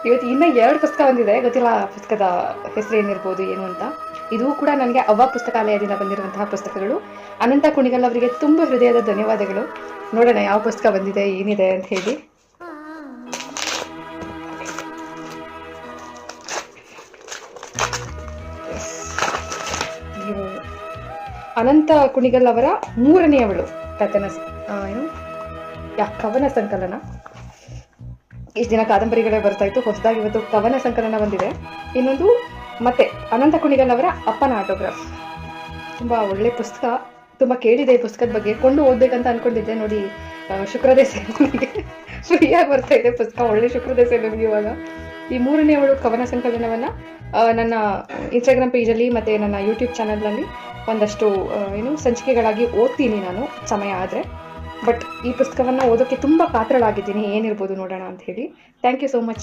ಇವತ್ತು ಇನ್ನೂ 2 ಪುಸ್ತಕ ಬಂದಿದೆ, ಗೊತ್ತಿಲ್ಲ ಪುಸ್ತಕದ ಹೆಸರು ಏನಿರ್ಬೋದು ಏನು ಅಂತ. ಇದು ಕೂಡ ನನಗೆ ಅವ್ವ ಪುಸ್ತಕಾಲಯದಿಂದ ಬಂದಿರುವಂತಹ ಪುಸ್ತಕಗಳು. ಅನಂತ ಕುಣಿಗಲ್ ಅವರಿಗೆ ತುಂಬ ಹೃದಯದ ಧನ್ಯವಾದಗಳು. ನೋಡೋಣ ಯಾವ ಪುಸ್ತಕ ಬಂದಿದೆ ಏನಿದೆ ಅಂತ ಹೇಳಿ. ಅನಂತ ಕುಣಿಗಲ್ ಅವರ 3ನೇಯವಳು ಕವನ ಸಂಕಲನ. ಇಷ್ಟು ದಿನ ಕಾದಂಬರಿಗಳೇ ಬರ್ತಾ ಇತ್ತು, ಹೊಸದಾಗಿ ಇವತ್ತು ಕವನ ಸಂಕಲನ ಬಂದಿದೆ. ಇನ್ನೊಂದು ಮತ್ತೆ ಅನಂತ ಕುಣಿಗಲ್ ಅವರ ಅಪ್ಪನ ಆಟೋಗ್ರಾಫ್. ತುಂಬ ಒಳ್ಳೆ ಪುಸ್ತಕ, ತುಂಬ ಕೇಳಿದೆ ಈ ಪುಸ್ತಕದ ಬಗ್ಗೆ, ಕೊಂಡು ಓದ್ಬೇಕಂತ ಅನ್ಕೊಂಡಿದ್ದೆ. ನೋಡಿ ಶುಕ್ರದೇಶ ನನಗೆ ಫ್ರೀಯಾಗಿ ಬರ್ತಾ ಇದೆ ಪುಸ್ತಕ, ಒಳ್ಳೆ ಶುಕ್ರದೇಶ ನನಗೆ ಇವಾಗ. ಈ 3ನೇಯವಳು ಕವನ ಸಂಕಲನವನ್ನು ನನ್ನ ಇನ್ಸ್ಟಾಗ್ರಾಮ್ ಪೇಜಲ್ಲಿ ಮತ್ತು ನನ್ನ ಯೂಟ್ಯೂಬ್ ಚಾನಲ್ನಲ್ಲಿ ಒಂದಷ್ಟು ಸಂಚಿಕೆಗಳಾಗಿ ಓದ್ತೀನಿ ನಾನು ಸಮಯ ಆದರೆ. ಬಟ್ ಈ ಪುಸ್ತಕವನ್ನು ಓದೋಕ್ಕೆ ತುಂಬ ಕಾತರಳಾಗಿದ್ದೀನಿ, ಏನಿರ್ಬೋದು ನೋಡೋಣ ಅಂತ ಹೇಳಿ. Thank you so much.